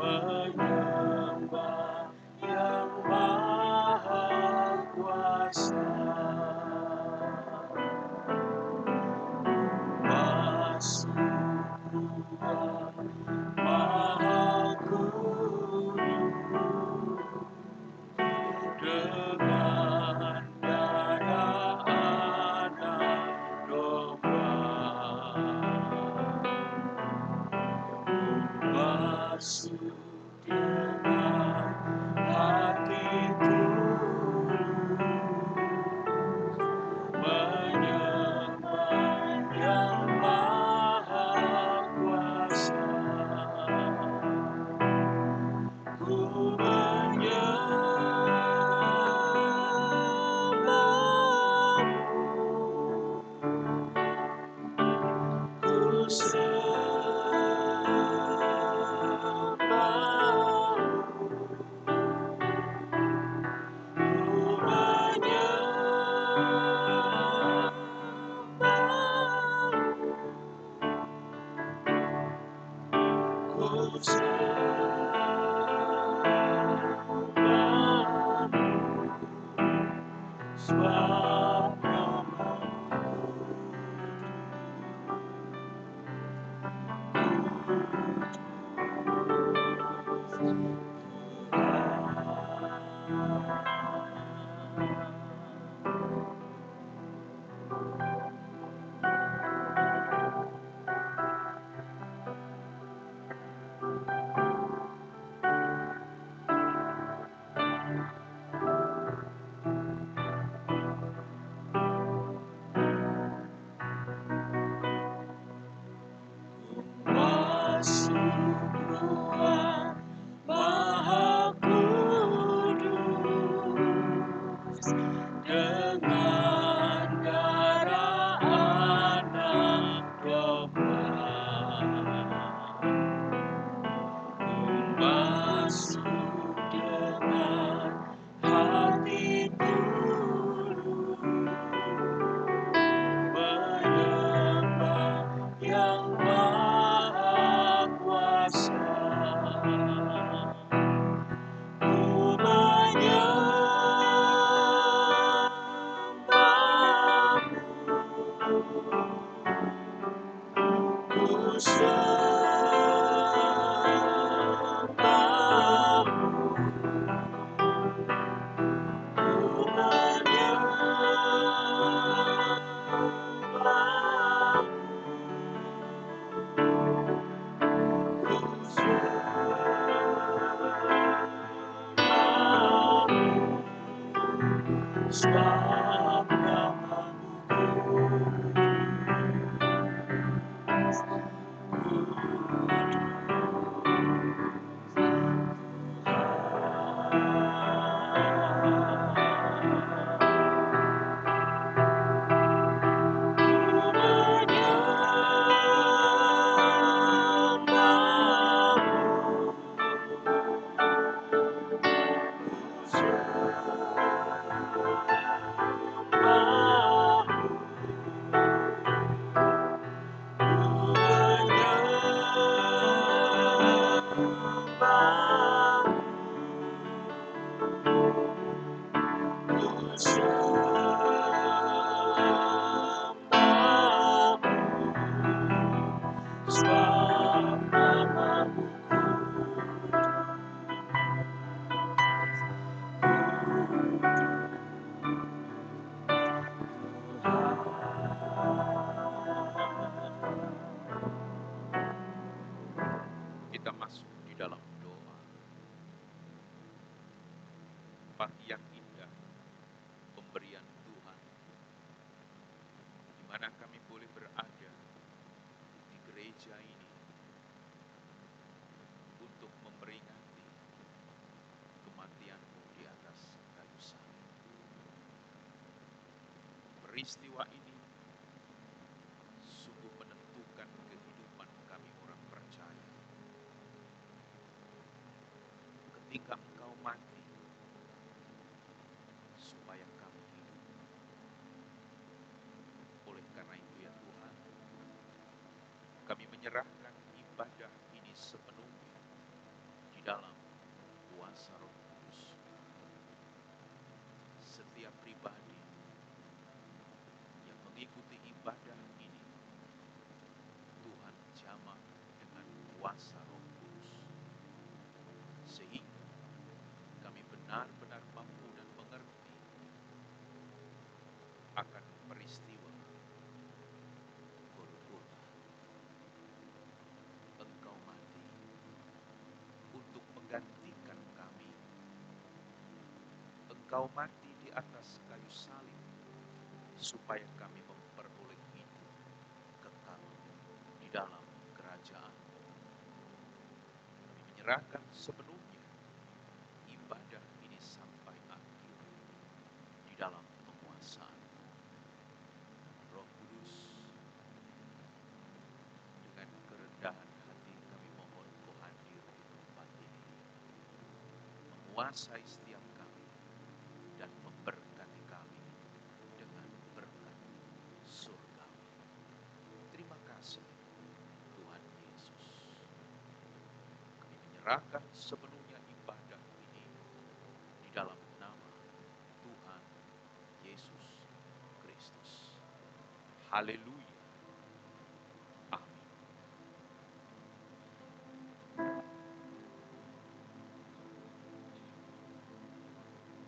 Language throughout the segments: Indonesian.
menyembah yang Maha Kuasa. Masuk Tuhan Maha Kudus dengan darah anak domba. Masuk dengan hati tulus menyembah yang Maha Kuasa. Ku menyembahmu, ku sembahmu, ku menyembahmu, ku sembahmu, sebab namamu masuk ruang Maha Kudus dengan darah anak domba. Masuk dengan hati tulus menyembah yang Maha Kuasa. Ku menyembahmu, ku sembahmu, ku menyembahmu, ku sembahmu, sebab namamu sebab namamu Kita masuk di dalam doa. Pagi yang indah, pemberian Tuhan, di mana kami boleh berada di gereja ini untuk memperingati kematian-Mu di atas kayu salib. Peristiwa ini sungguh menentukan kehidupan kami orang percaya. Ketika Engkau mati, supaya kami hidup. Oleh karena itu ya Tuhan, kami menyerahkan ibadah ini sepenuhnya di dalam kuasa Roh Kudus. Setiap pribadi yang mengikuti ibadah ini, Tuhan jamah dengan kuasa Roh Kudus, sehingga kami benar-benar mampu dan mengerti akan peristiwa Golgota. Engkau mati untuk menggantikan kami. Engkau mati di atas kayu salib supaya kami memperoleh hidup kekal di dalam kerajaan. Kami menyerahkan sepenuhnya ibadah ini sampai akhir di dalam penguasaan Roh Kudus. Dengan kerendahan hati kami mohon Kau hadir di tempat ini, menguasai setiap kami dan memberkati kami dengan berkat surgawi. Terima kasih Tuhan Yesus. Kami menyerahkan sepenuhnya ibadah ini di dalam nama Tuhan Yesus Kristus. Haleluya. Amin.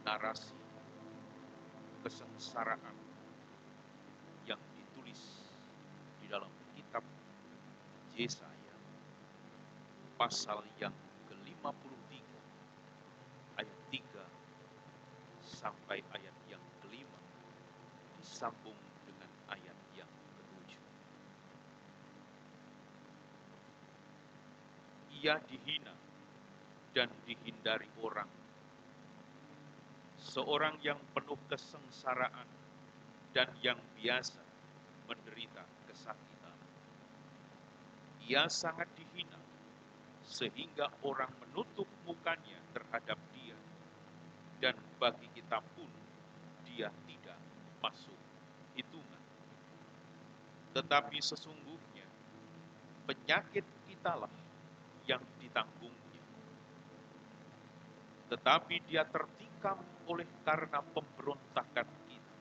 Narasi kesengsaraan yang ditulis di dalam kitab Yesaya pasal yang ke-53 ayat 3 sampai ayat yang ke-5 disambung dengan ayat yang ke-7. Ia dihina dan dihindari orang, seorang yang penuh kesengsaraan dan yang biasa menderita kesakitan. Ia sangat dihina sehingga orang menutup mukanya terhadap dia, dan bagi kita pun dia tidak masuk hitungan. Tetapi sesungguhnya penyakit kitalah yang ditanggungnya, tetapi dia tertikam oleh karena pemberontakan kita.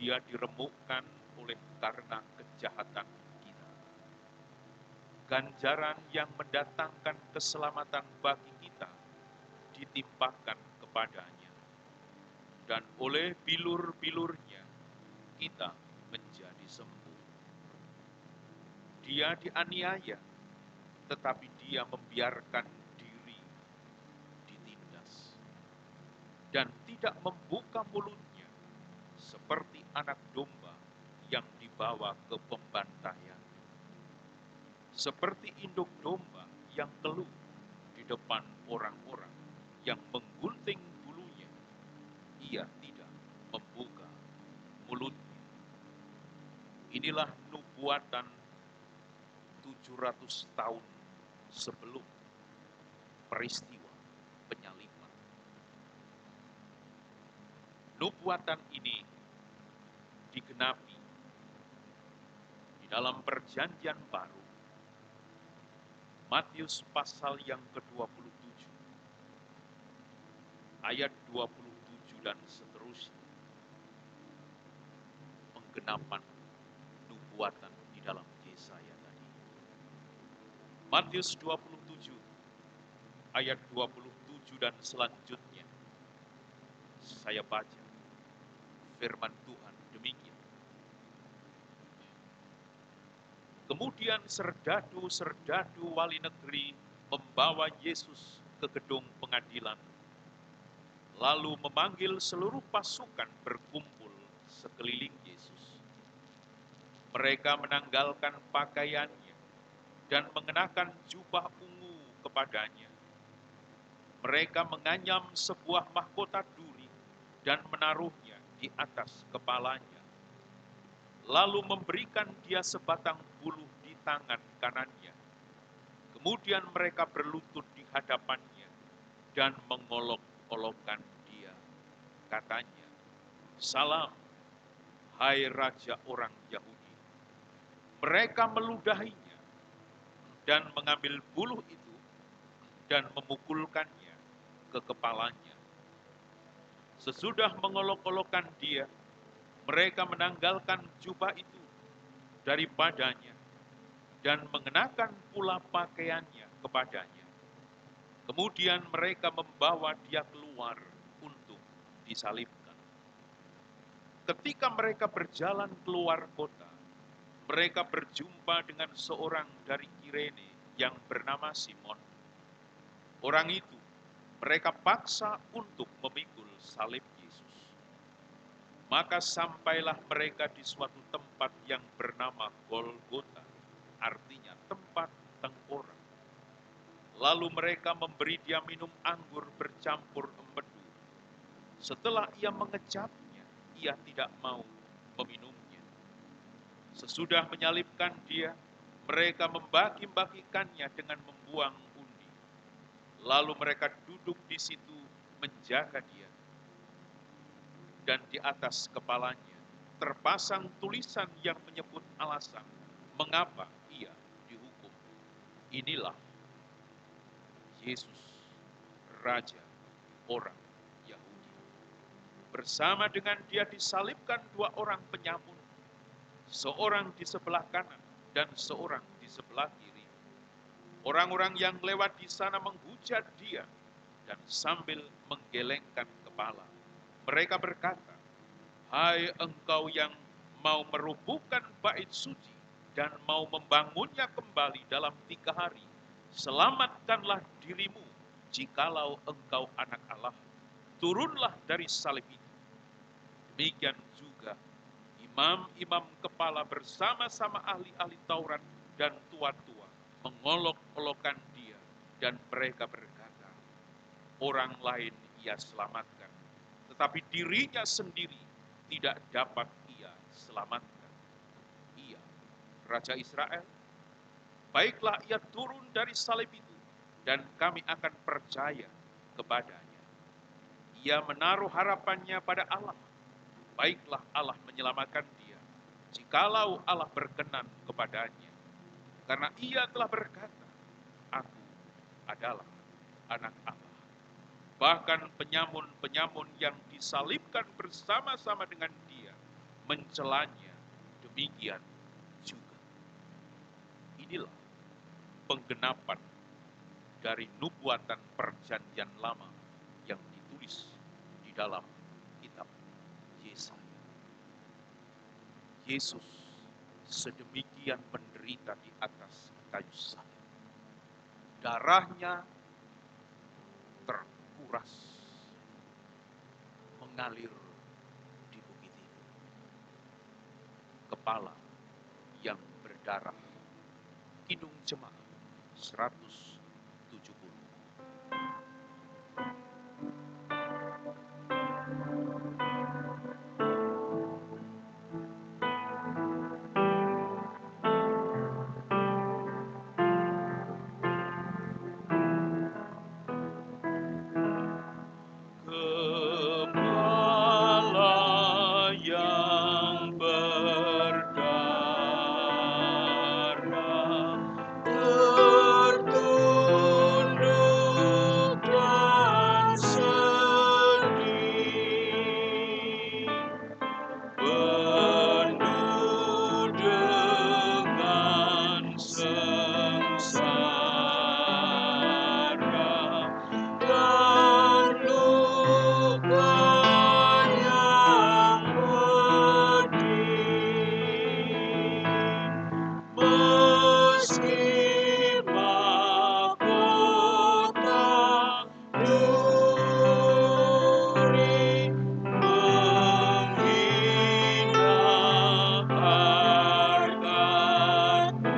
Dia diremukkan oleh karena kejahatan kita. Ganjaran yang mendatangkan keselamatan bagi kita ditimpakan kepadanya, dan oleh bilur-bilurnya kita menjadi sembuh. Dia dianiaya, tetapi dia membiarkan diri ditindas, dan tidak membuka mulutnya, seperti anak domba yang dibawa ke pembantaian. Seperti induk domba yang keluh di depan orang-orang yang menggunting bulunya, ia tidak membuka mulutnya. Inilah nubuatan 700 tahun sebelum peristiwa penyaliban. Nubuatan ini digenapi di dalam perjanjian baru, Matius pasal yang ke-27, ayat 27 dan seterusnya, penggenapan nubuatan di dalam Yesaya tadi. Matius 27, ayat 27 dan selanjutnya, saya baca firman Tuhan demikian. Kemudian serdadu-serdadu wali negeri membawa Yesus ke gedung pengadilan, lalu memanggil seluruh pasukan berkumpul sekeliling Yesus. Mereka menanggalkan pakaiannya dan mengenakan jubah ungu kepadanya. Mereka menganyam sebuah mahkota duri dan menaruhnya di atas kepalanya, lalu memberikan dia sebatang buluh di tangan kanannya. Kemudian mereka berlutut di hadapannya dan mengolok-olokkan dia. Katanya, "Salam, hai Raja orang Yahudi." Mereka meludahinya dan mengambil buluh itu dan memukulkannya ke kepalanya. Sesudah mengolok-olokkan dia, mereka menanggalkan jubah itu daripadanya dan mengenakan pula pakaiannya kepadanya. Kemudian mereka membawa dia keluar untuk disalibkan. Ketika mereka berjalan keluar kota, mereka berjumpa dengan seorang dari Kirene yang bernama Simon. Orang itu mereka paksa untuk memikul salib Yesus. Maka sampailah mereka di suatu tempat yang bernama Golgota, artinya tempat tengkorak. Lalu mereka memberi dia minum anggur bercampur empedu. Setelah ia mengecapnya, ia tidak mau meminumnya. Sesudah menyalibkan dia, mereka membagi-bagikannya dengan membuang undi. Lalu mereka duduk di situ menjaga dia. Dan di atas kepalanya terpasang tulisan yang menyebut alasan mengapa ia dihukum. Inilah Yesus, Raja orang Yahudi. Bersama dengan dia disalibkan dua orang penyamun, seorang di sebelah kanan dan seorang di sebelah kiri. Orang-orang yang lewat di sana menghujat dia dan sambil menggelengkan kepala, mereka berkata, "Hai engkau yang mau merubuhkan bait suci dan mau membangunnya kembali dalam 3 hari, selamatkanlah dirimu jikalau engkau anak Allah. Turunlah dari salib itu." Demikian juga imam-imam kepala bersama-sama ahli-ahli Taurat dan tua-tua mengolok-olokkan dia, dan mereka berkata, "Orang lain ia selamatkan, tetapi dirinya sendiri tidak dapat ia selamatkan. Ia Raja Israel, baiklah ia turun dari salib itu, dan kami akan percaya kepadanya. Ia menaruh harapannya pada Allah, baiklah Allah menyelamatkan dia, jikalau Allah berkenan kepadanya. Karena ia telah berkata, aku adalah anak Allah." Bahkan penyamun-penyamun yang disalibkan bersama-sama dengan dia mencelanya demikian juga. Inilah penggenapan dari nubuatan perjanjian lama yang ditulis di dalam kitab Yesaya. Yesus sedemikian menderita di atas kayu salib. Darahnya terkuras, mengalir di bukit ini. Kepala yang berdarah. Kidung Jemaat 170. Kepala yang berdarah tertunduk dan sedih, penuh dengan sengsara dan luka yang pedih. Meski mahkota duri menghina hargaku,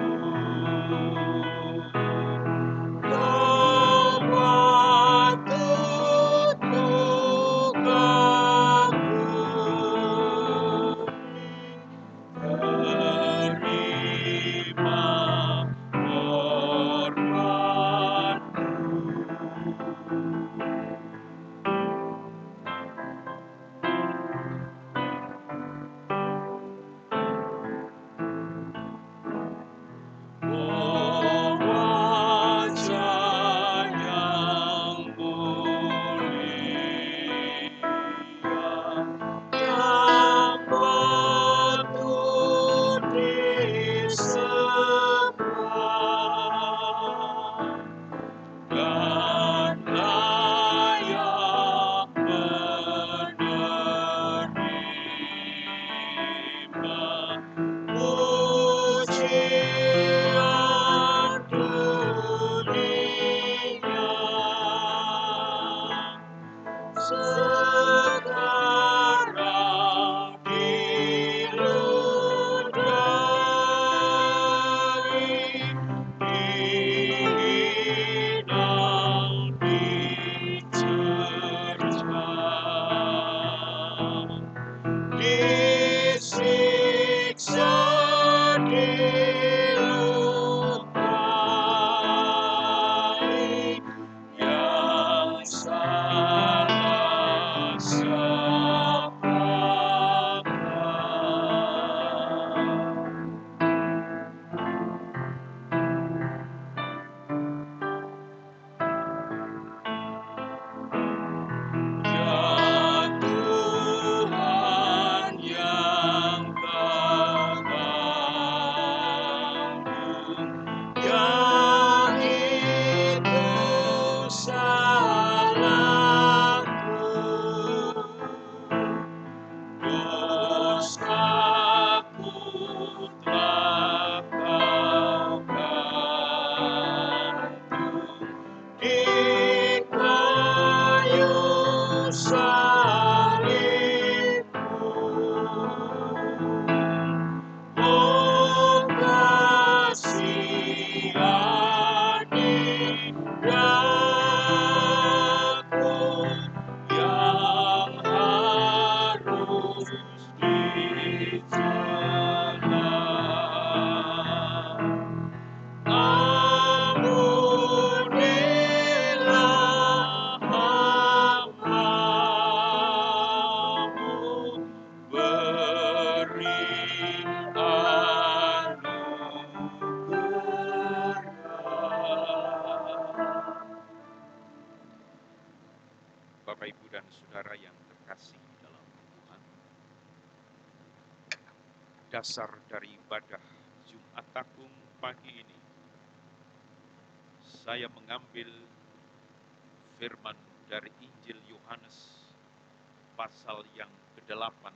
yang itu salahku, dosaku telah Kau gantung di kayu salibmu. Oh, kasihani daku yang harus dicela. Ampunilah hamba-Mu, beri anugerah. Bapak, Ibu, dan Saudara yang terkasih di dalam Tuhan, dasar dari ibadah Jumat Agung pagi ini, saya mengambil firman dari Injil Yohanes pasal yang ke-8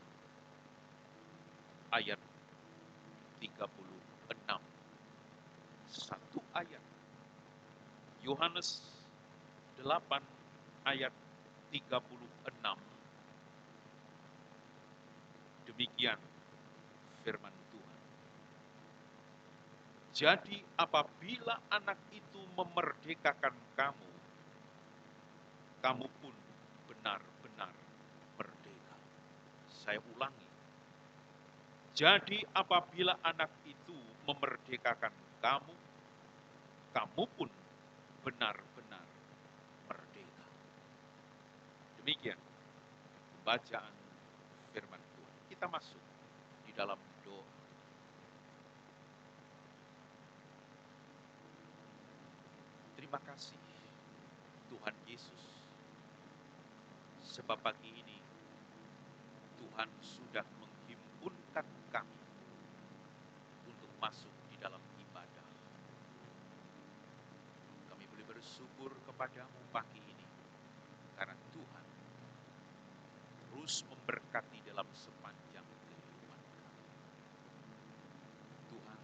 ayat 36. Satu ayat. Yohanes 8 ayat 36. Demikian firman Tuhan. Jadi apabila anak itu memerdekakan kamu, kamu pun benar-benar merdeka. Saya ulangi. Jadi apabila anak itu memerdekakan kamu, kamu pun benar-benar merdeka. Demikian bacaan firman Tuhan. Kita masuk di dalam doa. Terima kasih Tuhan Yesus, sebab pagi ini Tuhan sudah menghimpunkan kami untuk masuk di dalam ibadah. Kami boleh bersyukur kepadamu pagi ini, karena Tuhan terus memberkati dalam sepanjang kehidupan kami. Tuhan,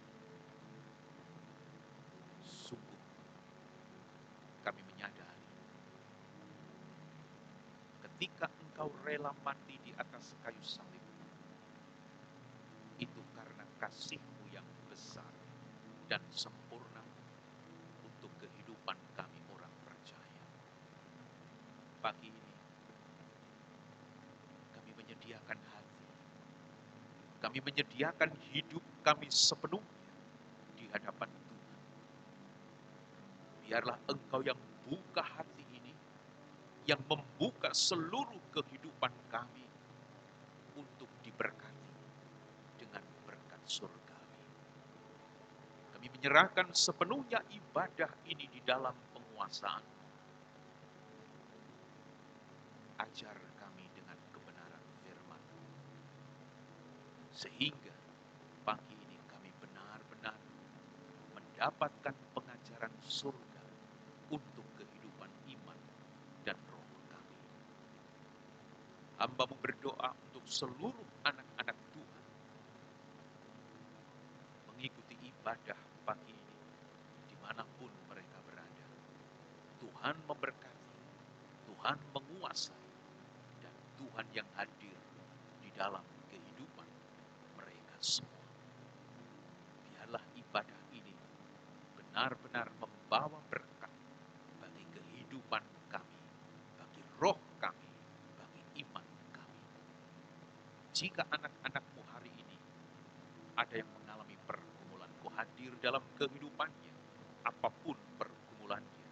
sungguh kami menyadari ketika Engkau rela mati di atas kayu salib, itu karena kasih-Mu yang besar dan sempurna untuk kehidupan kami orang percaya. Pagi ini kami menyediakan hati, kami menyediakan hidup kami sepenuhnya di hadapan Tuhan. Biarlah Engkau yang buka hati ini, yang membuka seluruh kehidupan kami untuk diberkati dengan berkat surgawi. Kami menyerahkan sepenuhnya ibadah ini di dalam penguasaan. Ajar kami dengan kebenaran firman, sehingga pagi ini kami benar-benar mendapatkan pengajaran surga untuk kehidupan iman dan roh kami. Hamba-Mu berdoa untuk seluruh anak-anak Tuhan mengikuti ibadah pagi ini dimanapun mereka berada. Tuhan memberkati, Tuhan menguasai, dan Tuhan yang hadir di dalam kehidupan mereka semua. Biarlah ibadah ini benar-benar membawa berkat bagi kehidupan kami, bagi roh kami, bagi iman kami. Jika anak-anak-Mu hari ini ada yang mengalami pergumulan, Kau hadir dalam kehidupannya, apapun pergumulannya,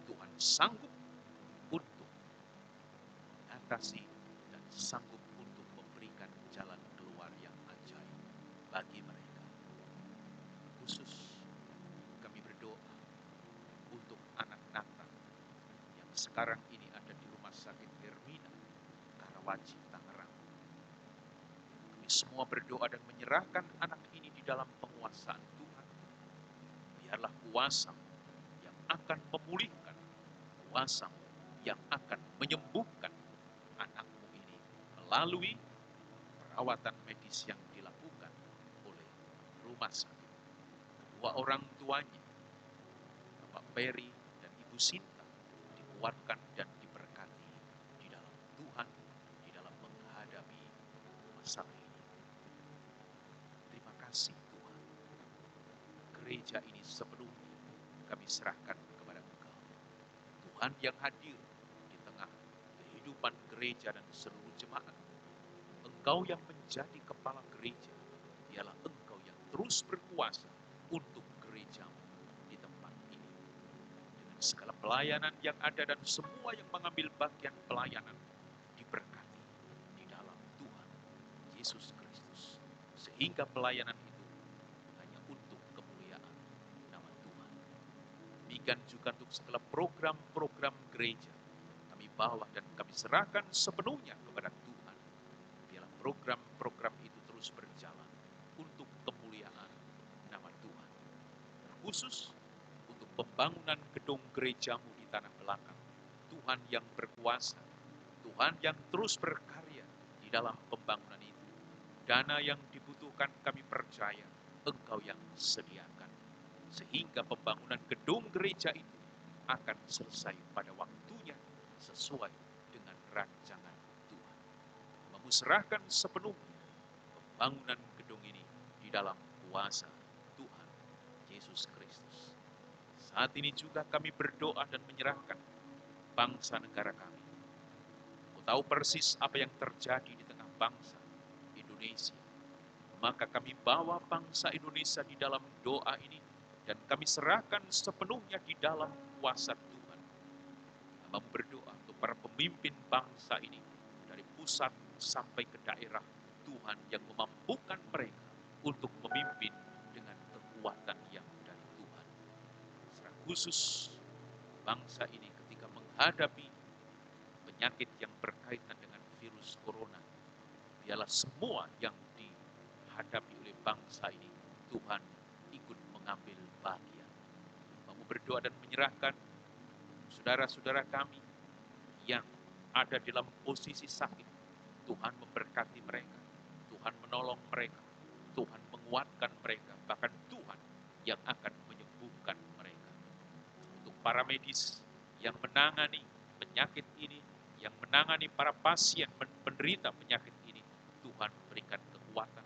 Tuhan sanggup untuk mengatasi dan sanggup untuk memberikan jalan keluar yang ajaib bagi mereka. Khusus kami berdoa untuk anak Nathan yang sekarang ini ada di Rumah Sakit Hermina, Karawaci, Tangerang. Kami semua berdoa dan menyerahkan anak ini di dalam penguasaan Tuhan. Biarlah kuasa-Mu yang akan memulihkan, kuasa-Mu yang akan menyembuhkan anakmu ini melalui perawatan medis yang dilakukan oleh rumah sakit. Kedua orang tuanya, Bapak Peri dan Ibu Sinta, dikuatkan dan diberkati di dalam Tuhan, di dalam menghadapi masalah ini. Terima kasih Tuhan. Gereja ini sepenuhnya kami serahkan kepada Engkau. Tuhan yang hadir di tengah kehidupan gereja dan seluruh jemaat. Engkau yang menjadi kepala gereja, dialah Engkau yang terus berkuasa untuk gerejamu di tempat ini. Dengan segala pelayanan yang ada dan semua yang mengambil bagian pelayanan, diberkati di dalam Tuhan Yesus Kristus. Sehingga pelayanan itu hanya untuk kemuliaan nama Tuhan. Demikian juga untuk segala program-program gereja, kami bawa dan kami serahkan sepenuhnya kepada Tuhan. Biarlah program-program itu terus berjalan untuk kemuliaan nama Tuhan. Terkhusus untuk pembangunan gedung gerejamu di tanah belakang. Tuhan yang berkuasa, Tuhan yang terus berkarya di dalam pembangunan itu. Dana yang dibutuhkan kami percaya Engkau yang sediakan. Sehingga pembangunan gedung gereja itu akan selesai pada waktunya sesuai dengan rancangan Tuhan. Memusrahkan sepenuhnya pembangunan gedung ini di dalam kuasa Tuhan Yesus Kristus. Saat ini juga kami berdoa dan menyerahkan bangsa negara kami. Kau tahu persis apa yang terjadi di tengah bangsa Indonesia. Maka kami bawa bangsa Indonesia di dalam doa ini dan kami serahkan sepenuhnya di dalam kuasa Tuhan. Hamba berdoa untuk para pemimpin bangsa ini dari pusat sampai ke daerah, Tuhan yang memampukan mereka untuk memimpin dengan kekuatan yang dari Tuhan. Secara khusus bangsa ini ketika menghadapi penyakit yang berkaitan dengan virus corona, biarlah semua yang dihadapi oleh bangsa ini, Tuhan ikut mengambil bagian. Mau berdoa dan menyerahkan saudara-saudara kami yang ada dalam posisi sakit. Tuhan memberkati mereka, Tuhan menolong mereka, Tuhan menguatkan mereka, bahkan Tuhan yang akan menyembuhkan mereka. Untuk para medis yang menangani penyakit ini, yang menangani para pasien penderita penyakit ini, Tuhan berikan kekuatan,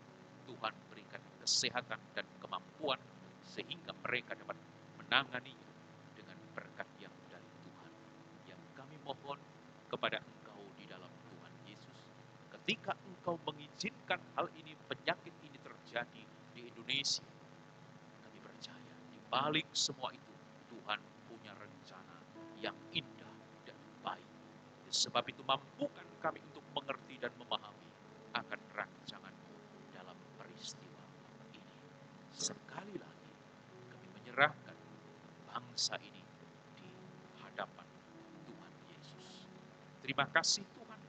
Tuhan berikan kesehatan dan kemampuan sehingga mereka dapat menanganinya dengan berkat yang dari Tuhan. Yang kami mohon kepada Engkau di dalam Tuhan Yesus, ketika Engkau mengizinkan hal ini, penyakit ini terjadi di Indonesia, kami percaya di balik semua itu Tuhan punya rencana yang indah dan baik. Sebab itu mampukan kami untuk mengerti dan memahami akan rancangan-Mu dalam peristiwa ini. Sekali lagi kami menyerahkan bangsa ini di hadapan Tuhan Yesus. Terima kasih Tuhan.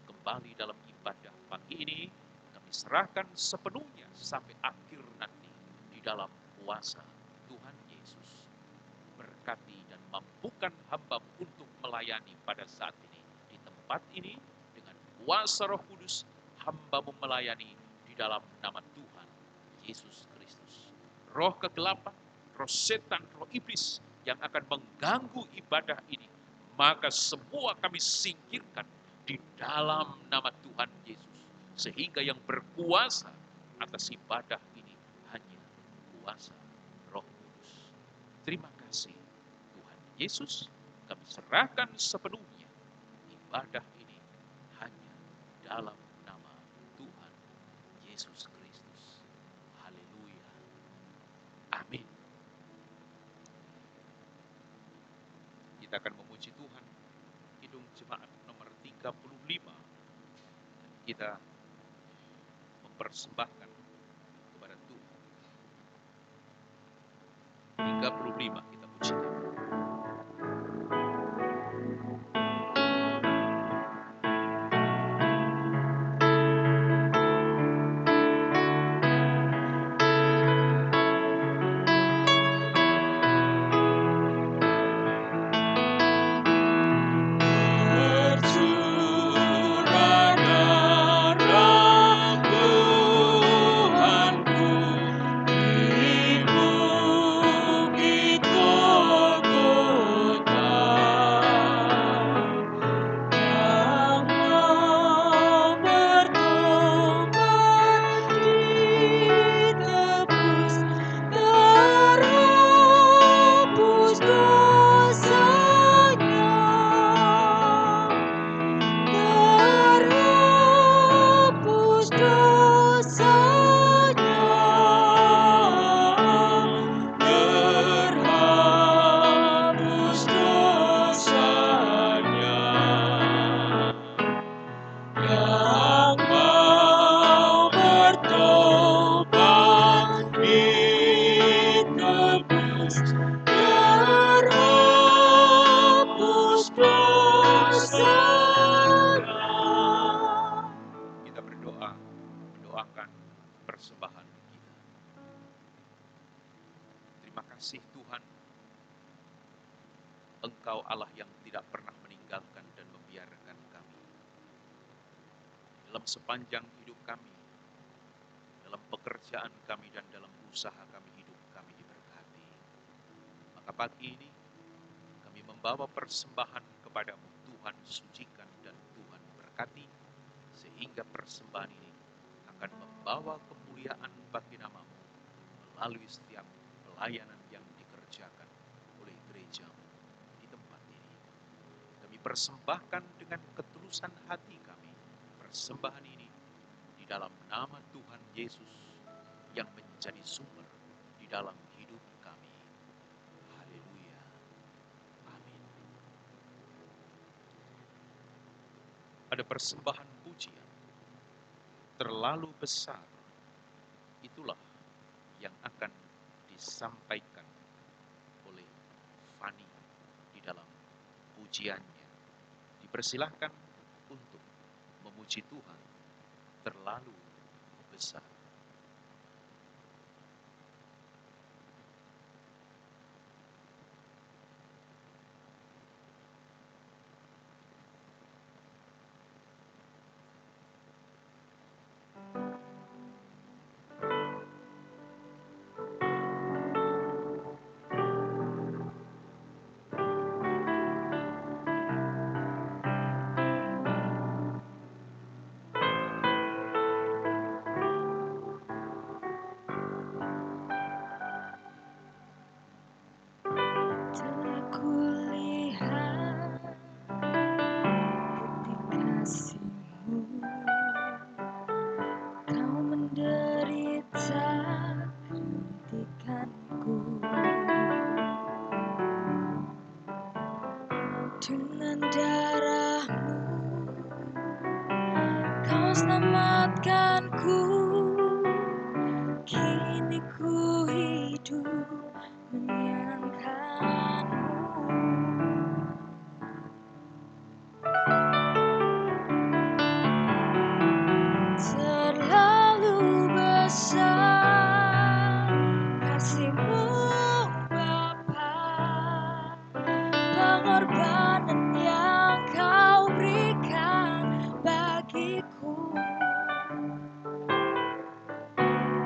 Kembali dalam ibadah pagi ini kami serahkan sepenuhnya sampai akhir nanti di dalam kuasa Tuhan Yesus. Berkati dan mampukan hamba-Mu untuk melayani pada saat ini di tempat ini dengan kuasa Roh Kudus. Hamba-Mu melayani di dalam nama Tuhan Yesus Kristus. Roh kegelapan, roh setan, roh iblis yang akan mengganggu ibadah ini, maka semua kami singkirkan di dalam nama Tuhan Yesus. Sehingga yang berkuasa atas ibadah ini hanya kuasa Roh Kudus. Terima kasih Tuhan Yesus, kami serahkan sepenuhnya ibadah ini hanya dalam nama Tuhan Yesus Kristus. Haleluya. Amin. Kita akan memuji Tuhan. Kidung Jemaat nomor 35. Dan kita mempersembahkan kepada Tuhan. 35 kita pujikan. surga. Kita berdoa, mendoakan persembahan kita. Terima kasih Tuhan, Engkau Allah yang tidak pernah meninggalkan dan membiarkan kami. Dalam sepanjang hidup kami, dalam pekerjaan kami dan dalam usaha kami, hidup kami diberkati. Maka pagi ini kami membawa persembahan kepadamu. Tuhan sucikan dan Tuhan berkati, sehingga persembahan ini akan membawa kemuliaan bagi namamu melalui setiap pelayanan yang dikerjakan oleh gereja di tempat ini. Kami persembahkan dengan ketulusan hati kami persembahan ini di dalam nama Tuhan Yesus yang menjadi sumber di dalam hidup kami. Haleluya. Amin. Ada persembahan pujian terlalu besar, itulah yang akan disampaikan oleh Fani di dalam pujiannya. Dipersilahkan untuk memuji Tuhan terlalu besar. Telah kulihat bukti kasih-Mu, Kau menderita gantikanku. Dengan darah-Mu Kau selamatkanku. Kini ku hidup menyenangkan-Mu. Terlalu besar kasih-Mu Bapa, pengorbanan yang Kau berikan bagiku.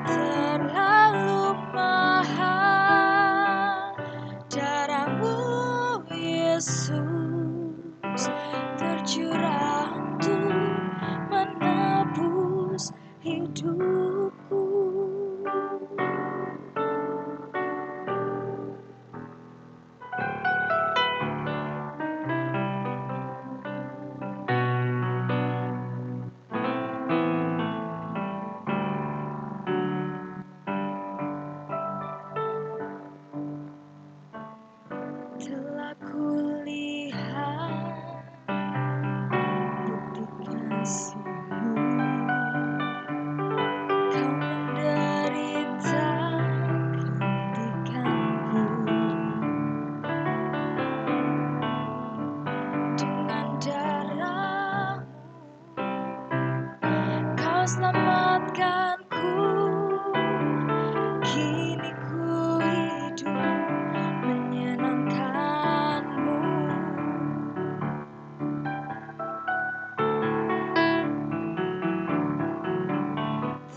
Terlalu mahal darah-Mu Yesus, tercurah untuk menebus hidupku. Telah kulihat bukti kasih-Mu, Kau menderita gantikanku. Dengan darah-Mu Kau selamatkanku. Kini ku hidup menyenangkan-Mu.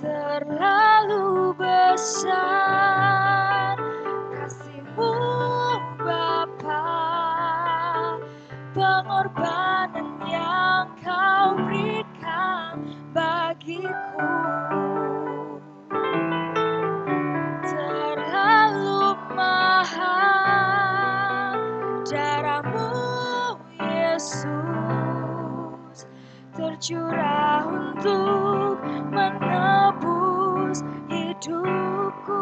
Terlalu besar kasih-Mu Bapa, pengorbanan yang Kau berikan bagiku. Terlalu mahal darah-Mu Yesus, tercurah untuk menebus hidupku.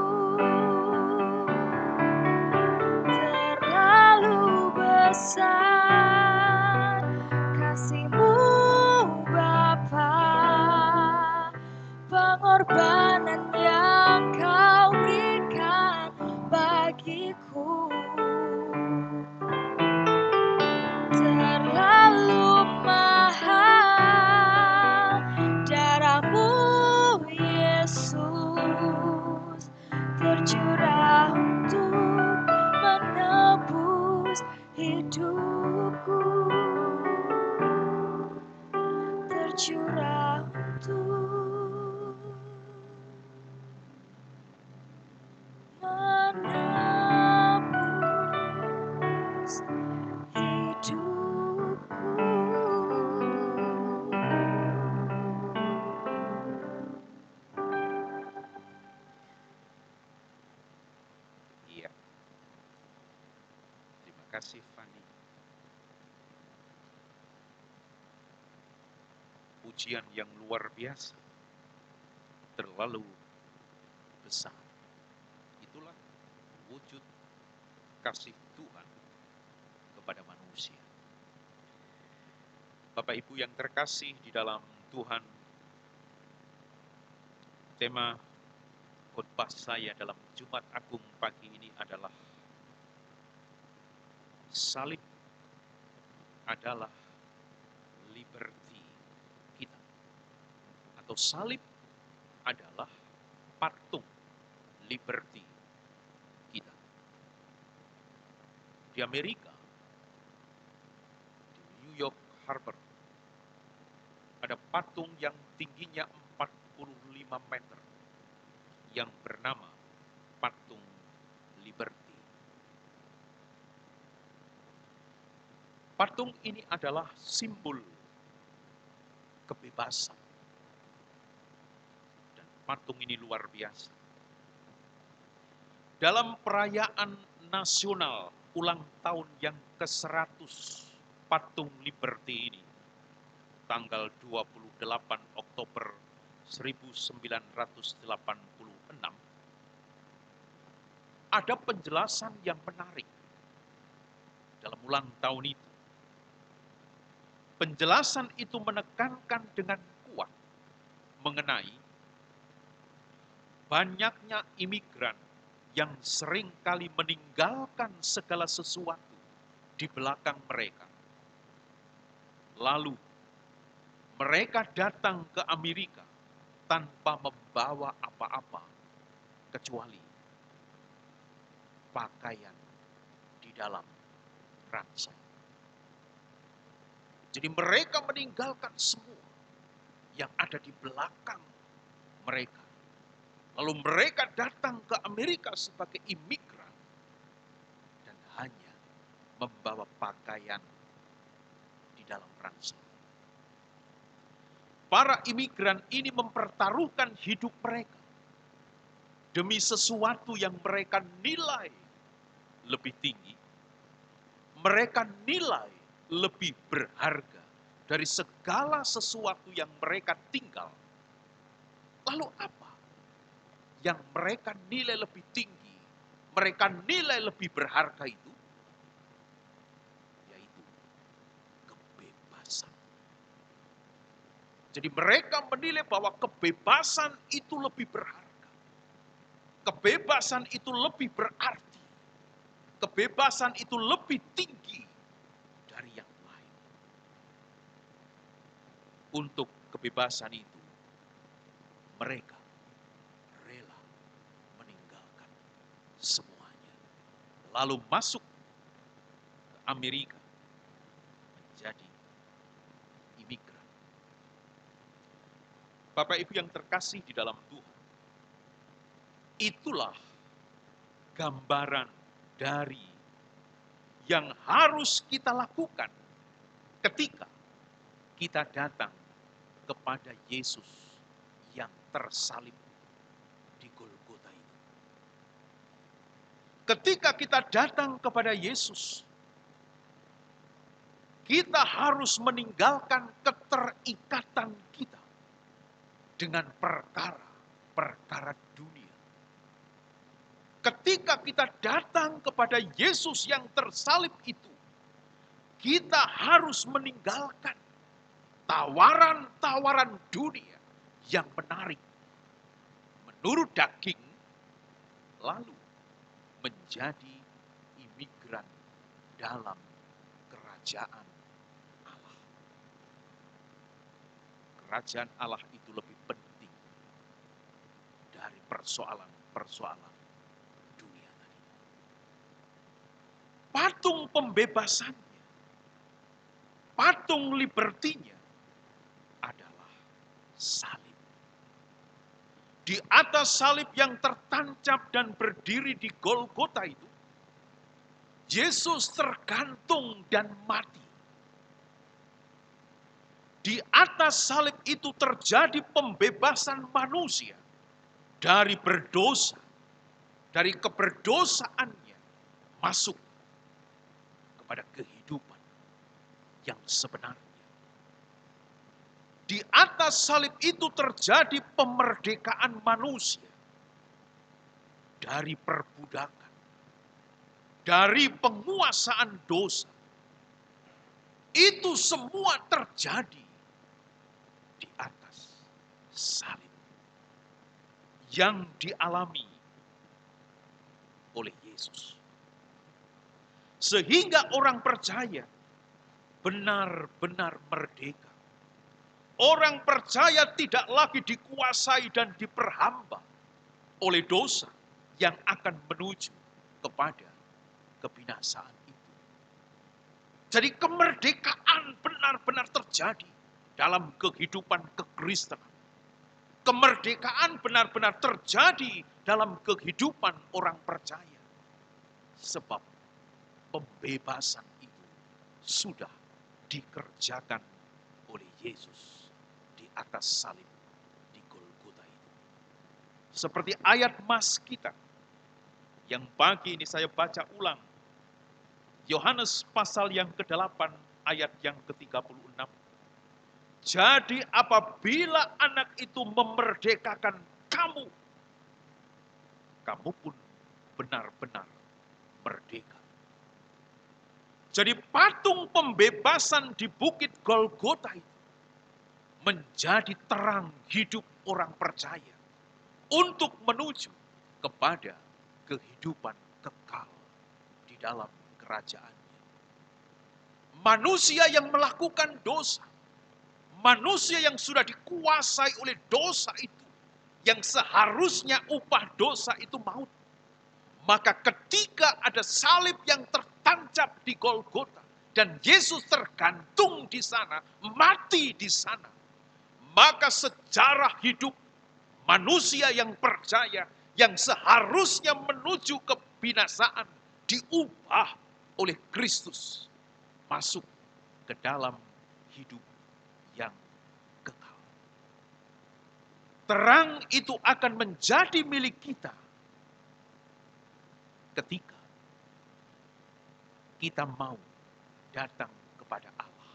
Terlalu besar kasih-Mu Bapa, pengorbanan yang Kau berikan bagiku. Terlalu kasih Fani. Pujian yang luar biasa, terlalu besar. Itulah wujud kasih Tuhan kepada manusia. Bapak Ibu yang terkasih di dalam Tuhan, tema khotbah saya dalam Jumat Agung pagi ini adalah salib adalah liberty kita, atau salib adalah patung liberty kita. Di Amerika, di New York Harbor, ada patung yang tingginya 45 meter yang bernama patung Liberty. Patung ini adalah simbol kebebasan. Dan patung ini luar biasa. Dalam perayaan nasional ulang tahun yang ke-100 patung Liberty ini, tanggal 28 Oktober 1986, ada penjelasan yang menarik dalam ulang tahun itu. Penjelasan itu menekankan dengan kuat mengenai banyaknya imigran yang seringkali meninggalkan segala sesuatu di belakang mereka. Lalu mereka datang ke Amerika tanpa membawa apa-apa kecuali pakaian di dalam ransel. Jadi mereka meninggalkan semua yang ada di belakang mereka. Lalu mereka datang ke Amerika sebagai imigran dan hanya membawa pakaian di dalam ransel. Para imigran ini mempertaruhkan hidup mereka demi sesuatu yang mereka nilai lebih tinggi, mereka nilai lebih berharga dari segala sesuatu yang mereka tinggal. Lalu apa yang mereka nilai lebih tinggi, mereka nilai lebih berharga itu? Yaitu kebebasan. Jadi mereka menilai bahwa kebebasan itu lebih berharga. Kebebasan itu lebih berarti. Kebebasan itu lebih tinggi dari yang lain. Untuk kebebasan itu, mereka rela meninggalkan semuanya. Lalu masuk ke Amerika menjadi imigran. Bapak Ibu yang terkasih di dalam Tuhan, itulah gambaran dari yang harus kita lakukan ketika kita datang kepada Yesus yang tersalib di Golgota itu. Ketika kita datang kepada Yesus, kita harus meninggalkan keterikatan kita dengan perkara-perkara dunia. Ketika kita datang kepada Yesus yang tersalib itu, kita harus meninggalkan tawaran-tawaran dunia yang menarik menurut daging, lalu menjadi imigran dalam kerajaan Allah. Kerajaan Allah itu lebih penting dari persoalan-persoalan dunia tadi. Patung pembebasannya, patung libertinya adalah salib. Di atas salib yang tertancap dan berdiri di Golgota itu, Yesus tergantung dan mati. Di atas salib itu terjadi pembebasan manusia dari berdosa, dari keberdosaannya masuk kepada kehidupan yang sebenarnya. Di atas salib itu terjadi pemerdekaan manusia dari perbudakan, dari penguasaan dosa. Itu semua terjadi di atas salib yang dialami oleh Yesus. Sehingga orang percaya benar-benar merdeka. Orang percaya tidak lagi dikuasai dan diperhamba oleh dosa yang akan menuju kepada kebinasaan itu. Jadi kemerdekaan benar-benar terjadi dalam kehidupan kekristenan. Kemerdekaan benar-benar terjadi dalam kehidupan orang percaya. Sebab pembebasan itu sudah dikerjakan oleh Yesus di atas salib di Golgota itu. Seperti ayat mas kita yang pagi ini saya baca ulang. Yohanes pasal yang ke-8 ayat yang ke-36. Jadi apabila anak itu memerdekakan kamu, kamu pun benar-benar merdeka. Jadi patung pembebasan di Bukit Golgota itu menjadi terang hidup orang percaya untuk menuju kepada kehidupan kekal di dalam kerajaannya. Manusia yang melakukan dosa, manusia yang sudah dikuasai oleh dosa itu, yang seharusnya upah dosa itu maut. Maka ketika ada salib yang tertancap di Golgota dan Yesus tergantung di sana, mati di sana, maka sejarah hidup manusia yang percaya yang seharusnya menuju kebinasaan diubah oleh Kristus masuk ke dalam hidup yang kekal. Terang itu akan menjadi milik kita ketika kita mau datang kepada Allah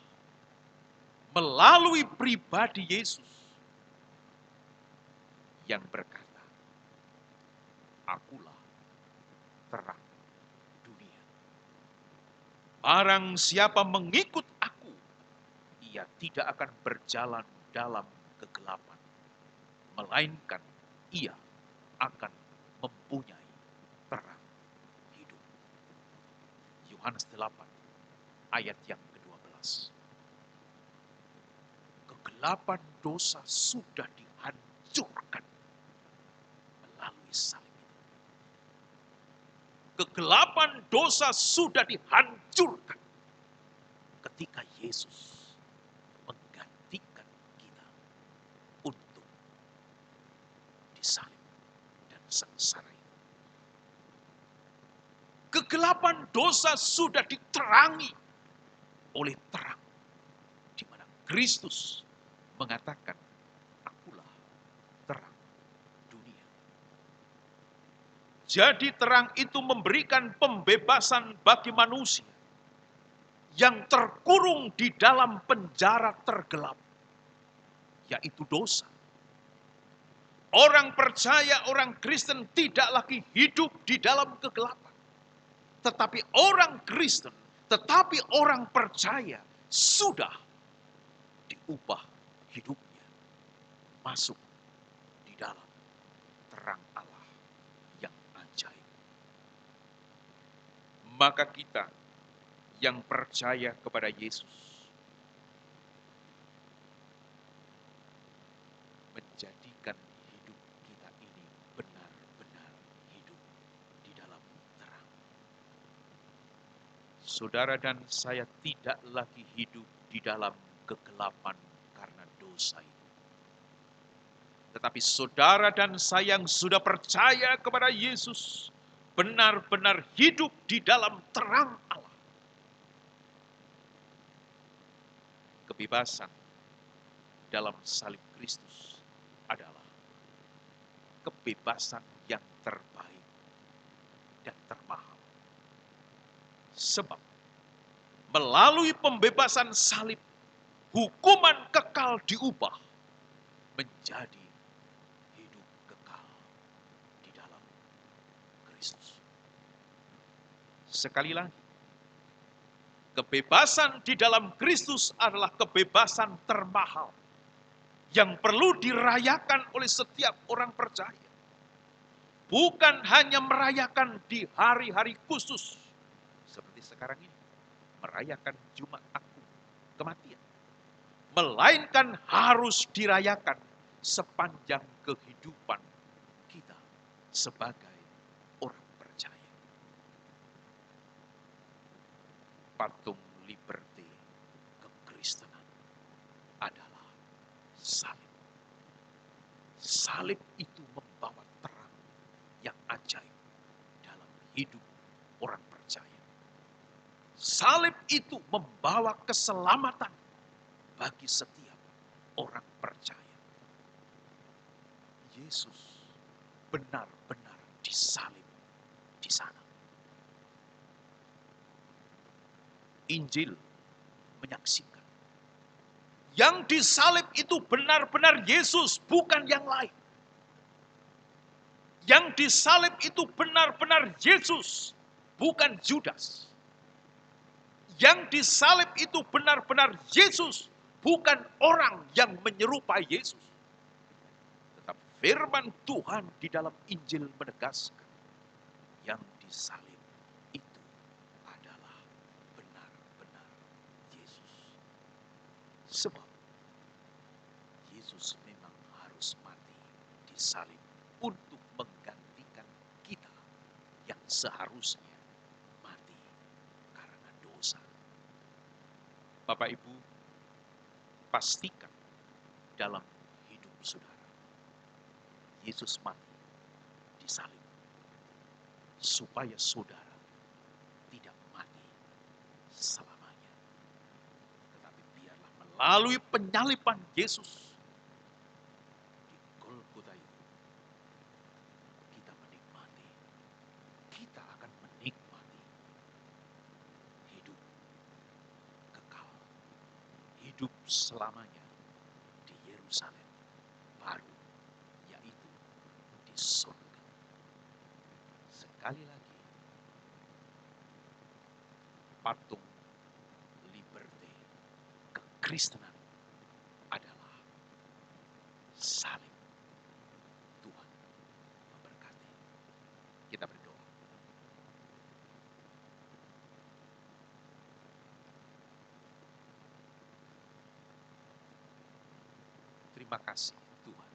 melalui pribadi Yesus yang berkata, "Akulah terang dunia. Barang siapa mengikut aku, ia tidak akan berjalan dalam kegelapan, melainkan ia akan mempunyai terang hidup." Yohanes 8 ayat yang ke-12. Kegelapan dosa sudah dihancurkan melalui salib itu. Kegelapan dosa sudah dihancurkan ketika Yesus menggantikan kita untuk disalib dan sengsara itu. Kegelapan dosa sudah diterangi oleh terang, di mana Kristus mengatakan, "Akulah terang dunia." Jadi terang itu memberikan pembebasan bagi manusia yang terkurung di dalam penjara tergelap, yaitu dosa. Orang percaya, orang Kristen tidak lagi hidup di dalam kegelapan. Tetapi orang Kristen, tetapi orang percaya sudah diubah hidupnya masuk di dalam terang Allah yang ajaib. Maka kita yang percaya kepada Yesus menjadikan hidup kita ini benar-benar hidup di dalam terang. Saudara dan saya tidak lagi hidup di dalam kegelapan karena dosa itu. Tetapi saudara dan saya yang sudah percaya kepada Yesus benar-benar hidup di dalam terang Allah. Kebebasan dalam salib Kristus adalah kebebasan yang terbaik dan termahal. Sebab melalui pembebasan salib, hukuman kekal diubah menjadi hidup kekal di dalam Kristus. Sekali lagi, kebebasan di dalam Kristus adalah kebebasan termahal yang perlu dirayakan oleh setiap orang percaya. Bukan hanya merayakan di hari-hari khusus seperti sekarang ini, merayakan Jumat Agung, kematian, melainkan harus dirayakan sepanjang kehidupan kita sebagai orang percaya. Patung liberty kekristenan adalah salib. Salib itu membawa terang yang ajaib dalam hidup orang percaya. Salib itu membawa keselamatan bagi setiap orang percaya. Yesus benar-benar disalib di sana. Injil menyaksikan yang disalib itu benar-benar Yesus, bukan yang lain. Yang disalib itu benar-benar Yesus, bukan Judas. Yang disalib itu benar-benar Yesus, bukan orang yang menyerupai Yesus. Tetapi firman Tuhan di dalam Injil menegaskan, yang disalib itu adalah benar-benar Yesus. Sebab Yesus memang harus mati disalib untuk menggantikan kita yang seharusnya mati karena dosa. Bapak Ibu, pastikan dalam hidup saudara, Yesus mati disalib supaya saudara tidak mati selamanya. Tetapi biarlah melalui penyaliban Yesus di Golgota itu, kita akan menikmati hidup kekal, hidup selamanya di Yerusalem baru, yaitu di surga. Sekali lagi, patung liberty kekristenan adalah salib. Tuhan memberkati. Kita berdoa. Terima kasih Tuhan,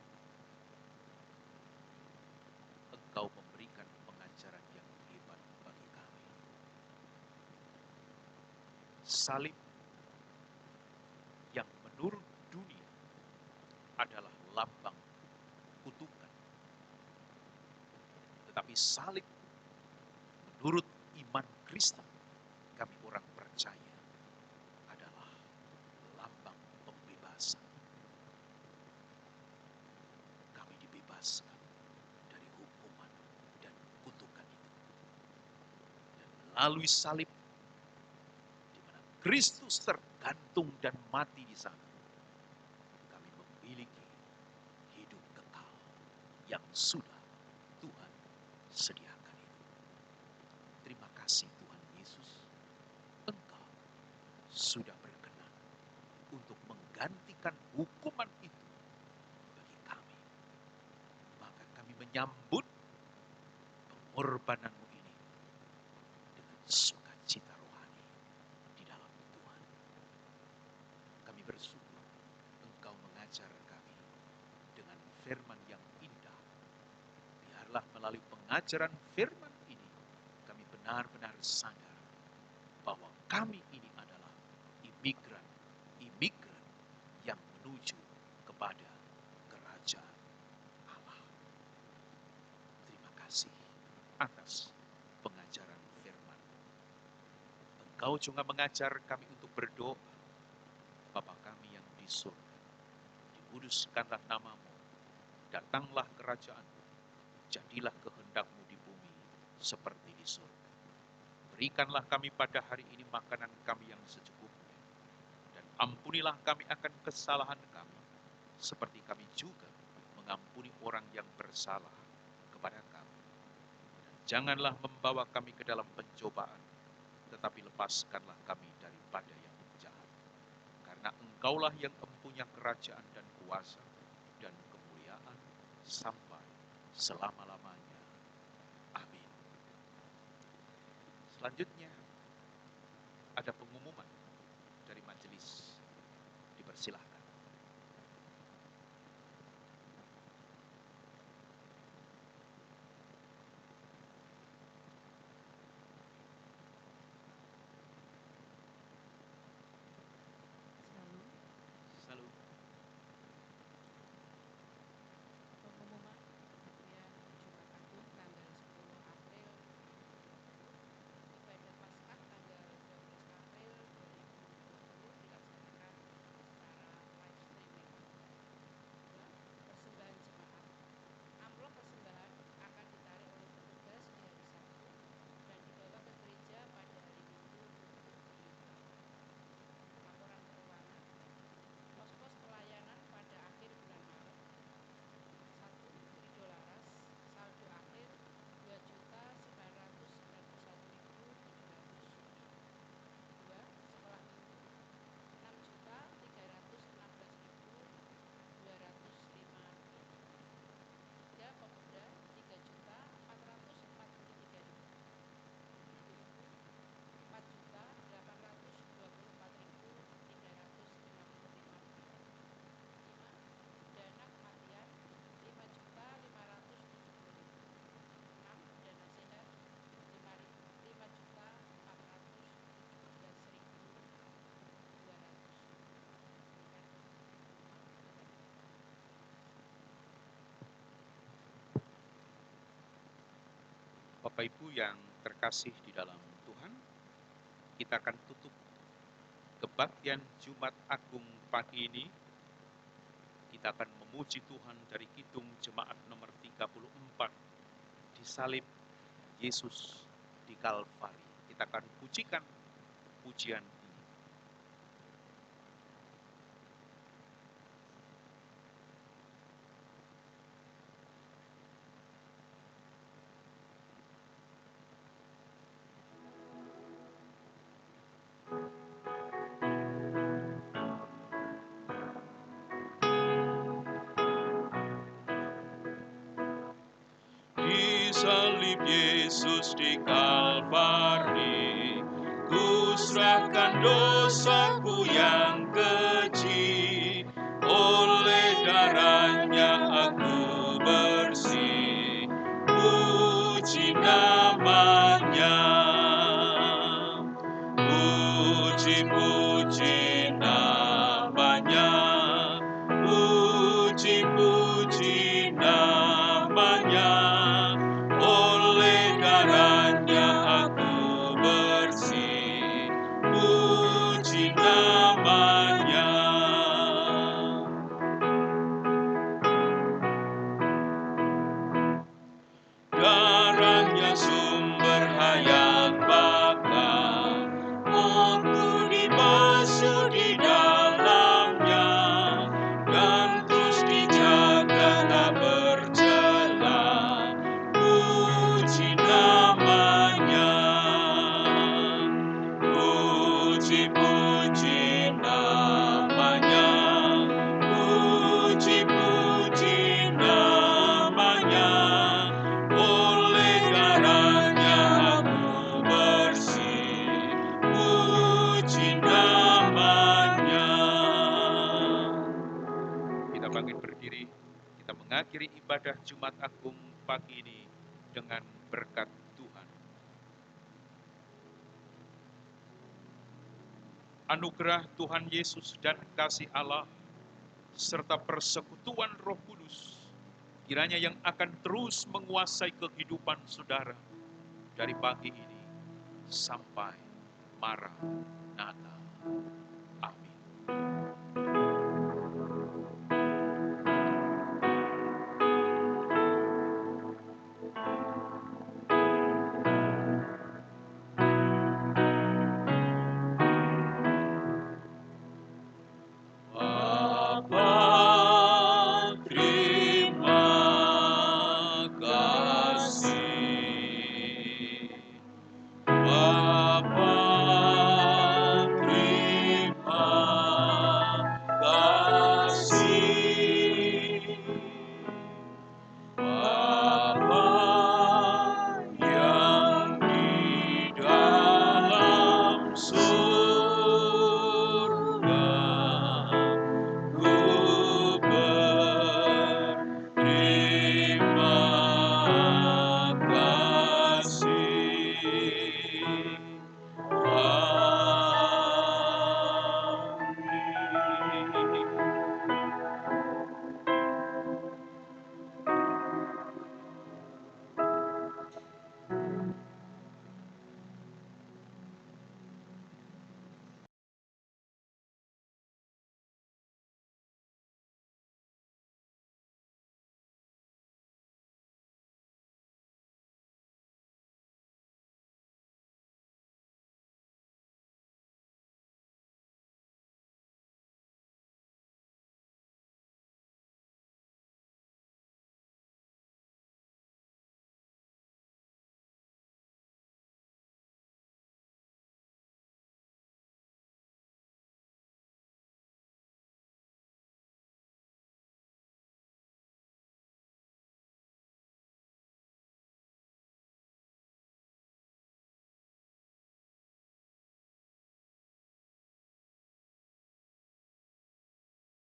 Engkau memberikan pengajaran yang hebat bagi kami. Salib yang menurut dunia adalah lambang kutukan. Tetapi salib menurut iman Kristen, kami orang percaya, adalah lambang pembebasan. Kami dibebaskan dari hukuman dan kutukan itu. Dan melalui salib, di mana Kristus tergantung dan mati di sana, kami memiliki hidup kekal yang sudah Tuhan sediakan itu. Terima kasih Tuhan Yesus, Engkau sudah berkenan untuk menggantikan hukuman itu bagi kami. Maka kami menyambut pengorbananmu ini dengan sukacita rohani di dalam Tuhan. Kami bersyukur Engkau mengajar kami dengan firman yang indah. Biarlah melalui pengajaran firman ini, kami benar-benar sadar bahwa kami ini adalah imigran yang menuju kepada kerajaan Allah. Terima kasih atas pengajaran firman. Engkau juga mengajar kami untuk berdoa, Bapa kami yang di surga, dikuduskanlah namamu, datanglah kerajaanmu, jadilah kehendakmu di bumi seperti di surga. Berikanlah kami pada hari ini makanan kami yang secukupnya. Dan ampunilah kami akan kesalahan kami, seperti kami juga mengampuni orang yang bersalah kepada kami. Dan janganlah membawa kami ke dalam pencobaan, tetapi lepaskanlah kami daripada yang jahat. Karena Engkaulah yang mempunyai kerajaan dan kuasa dan kemuliaan sampai selama-lamanya. Amin. Selanjutnya ada pengumuman dari majelis. Dipersilahkan. Selalu. Pengumuman Kementerian Jumat Agung tanggal 10 April, ibadah Paskah tanggal 12 April 2020 dilaksanakan secara live streaming. 2. Persembahan jemaat. Amplop persembahan akan ditarik oleh petugas di hari Sabtu dan dibawa ke gereja pada hari Minggu untuk diterima. Laporan keuangan. Pos-pos pelayanan pada akhir bulan Maret. 1. Trido Laras, saldo akhir 2.991.707. 2. Sekolah minggu 6.316.205. 3. Pemuda 3.443.000. Ibu-ibu 4.824.355. 5. Dana kematian 5.570.000. 6. Dana sehat 5.417.200. Bapak Ibu yang terkasih di dalam Tuhan, kita akan tutup kebaktian Jumat Agung pagi ini. Kita akan memuji Tuhan dari Kidung Jemaat nomor 34, disalib Yesus di Kalvari. Kita akan pujikan pujian ini. Disalib Yesus di Kalvari, ku serahkan dosaku yang keji, oleh darahnya aku bersih, puji namanya, puji-puji namanya, puji-puji namanya, oleh darahnya aku bersih, puji namanya. Darahnya sumber hayat baka, aku dibasuh di dalamnya, dan terus dijaga tak bercela, puji namanya, puji-puji namanya, puji-puji namanya, oleh darahnya aku bersih, puji namanya. Kita bangkit berdiri, kita mengakhiri ibadah Jumat Agung pagi ini dengan berkat Tuhan. Anugerah Tuhan Yesus dan kasih Allah serta persekutuan Roh Kudus kiranya yang akan terus menguasai kehidupan saudara dari pagi ini sampai Maranatha.